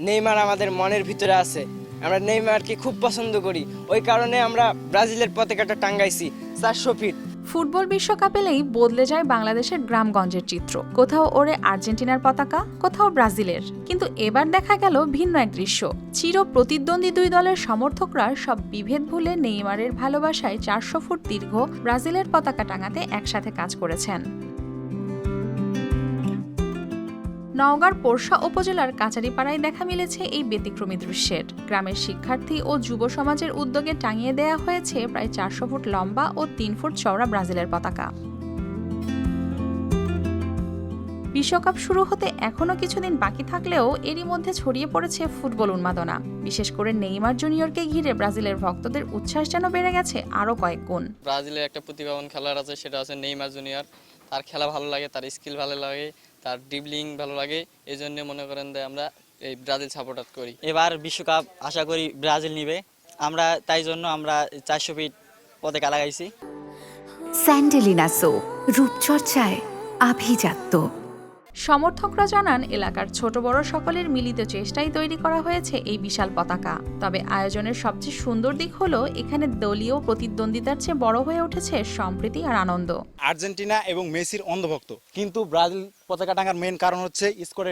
Neymar আমাদের মনের ভিতরে আছে। আমরা নেইমারকে খুব পছন্দ করি, ওই কারণে আমরা ব্রাজিলের পতাকাটা টাঙ্গাইছি 400 ফিট। ফুটবল বিশ্বকাপ এলেই বদলে যায় বাংলাদেশের গ্রামগঞ্জের চিত্র। কোথাও ওড়ে আর্জেন্টিনার পতাকা, কোথাও ব্রাজিলের। কিন্তু এবার দেখা গেল ভিন্ন এক দৃশ্য। চির প্রতিদ্বন্দ্বী দুই দলের সমর্থকরা সব বিভেদ ভুলে নেইমারের ভালোবাসায় 400 ফুট দীর্ঘ ব্রাজিলের পতাকা টাঙাতে একসাথে কাজ করেছেন। নওগাঁর পোরশা উপজেলার কাচারিপাড়ায় দেখা মিলেছে এই ব্যতিক্রমী দৃশ্যের। গ্রামের শিক্ষার্থী ও যুব সমাজের উদ্যোগে টাঙিয়ে দেয়া হয়েছে প্রায় 400 ফুট লম্বা ও 3 ফুট চওড়া ব্রাজিলের পতাকা। বিশ্বকাপ শুরু হতে এখনো কিছুদিন বাকি থাকলেও এরই মধ্যে ছড়িয়ে পড়েছে ফুটবল উন্মাদনা। বিশেষ করে নেইমার জুনিয়রকে ঘিরে ব্রাজিলের ভক্তদের উচ্ছ্বাস যেন বেড়ে গেছে আরও কয়েক গুণ। ব্রাজিলের একটা প্রতিভাবান খেলোয়াড় আছে, সেটা হচ্ছে নেইমার জুনিয়র। তার খেলা ভালো লাগে, তার স্কিল ভালো লাগে, তার ড্রিবলিং ভালো লাগে। এই জন্য মনে করেন যে আমরা এই ব্রাজিল সাপোর্ট করি। এবার বিশ্বকাপ আশা করি ব্রাজিল নিবে। আমরা তাই জন্য আমরা 400 ফিট পতাকা লাগাইছি। স্যান্ডেলিনা সো, রূপচর্চায় আভিজাত্য। সমর্থকরা জানান, এলাকার ছোট বড় সকলের মিলিত চেষ্টায় তৈরি করা হয়েছে এই বিশাল পতাকা। তবে আয়োজনের সবচেয়ে সুন্দর দিক হলো এখানে দলীয় প্রতিদ্বন্দ্বিতার চেয়ে বড় হয়ে উঠেছে সম্প্রীতি আর আনন্দ। আর্জেন্টিনা এবং মেসির অন্ধভক্ত, কিন্তু ব্রাজিল পতাকা টাঙার মেন কারণ হচ্ছে স্কোরে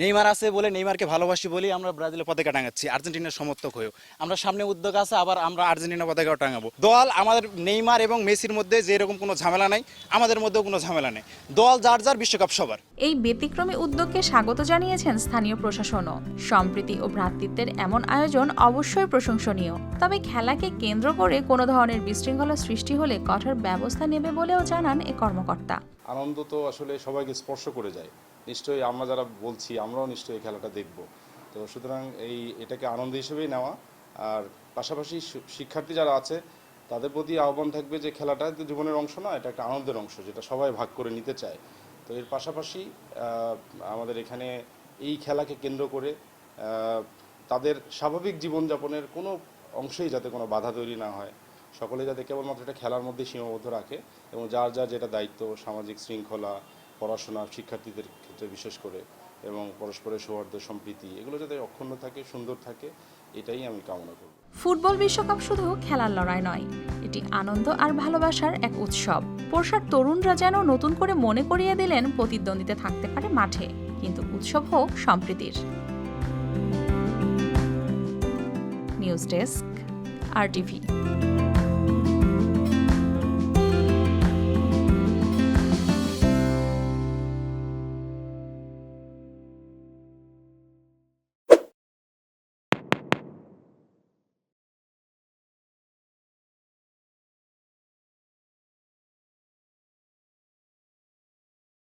নেইমার আছে বলে, নেইমারকে ভালোবাসি বলেই আমরা ব্রাজিলের পতাকা টাঙাচ্ছি আর্জেন্টিনার সমর্থক হয়েও। আমরা সামনে উদ্যোগ আছে, আবার আমরা আর্জেন্টিনা পতাকাও টাঙাবো। দল আমাদের নেইমার এবং মেসির মধ্যে যে এরকম কোনো ঝামেলা নাই, আমাদের মধ্যেও কোনো ঝামেলা নেই। দল যার যার, বিশ্বকাপ সবার। এই ব্যতিক্রমী উদ্যোগকে স্বাগত জানিয়েছেন স্থানীয় প্রশাসনও। সম্প্রীতি ও ভ্রাতৃত্বের এমন আয়োজন অবশ্যই প্রশংসনীয়। তবে খেলাকে কেন্দ্র করে কোনো ধরনের বিশৃঙ্খলা সৃষ্টি হলে কঠোর ব্যবস্থা নেবে বলেও জানান এ কর্মকর্তা। আনন্দ তো আসলে সবাইকে স্পর্শ করে যায়। নিশ্চয়ই আমরা যারা বলছি, আমরাও নিশ্চয়ই এই খেলাটা দেখব। তো সুতরাং এটাকে আনন্দ হিসেবেই নেওয়া। আর পাশাপাশি শিক্ষার্থী যারা আছে তাদের প্রতি আহ্বান থাকবে যে খেলাটা তো জীবনের অংশ না, এটা একটা আনন্দের অংশ, যেটা সবাই ভাগ করে নিতে চায়। তো এর পাশাপাশি আমাদের এখানে এই খেলাকে কেন্দ্র করে তাদের স্বাভাবিক জীবনযাপনের কোনো অংশেই যাতে কোনো বাধা তৈরি না হয়, সকলে যাতে কেবলমাত্র এটা খেলার মধ্যে সীমাবদ্ধ রাখে এবং যার যার যেটা দায়িত্ব, সামাজিক শৃঙ্খলা, পড়াশোনা, শিক্ষার্থীদের ক্ষেত্রে বিশেষ করে, এবং পরস্পরের সৌহার্দ্য, সম্প্রীতি, এগুলো যাতে অক্ষুণ্ণ থাকে, সুন্দর থাকে, এটাই আমি কামনা করব। ফুটবল বিশ্বকাপ শুধু খেলার লড়াই নয়, এটি আনন্দ আর ভালোবাসার এক উৎসব। পোরশার তরুণরা যেন নতুন করে মনে করিয়ে দিলেন, প্রতিদ্বন্দ্বিতা থাকতে পারে মাঠে, কিন্তু উৎসব হোক সম্প্রীতির। News desk, RTV।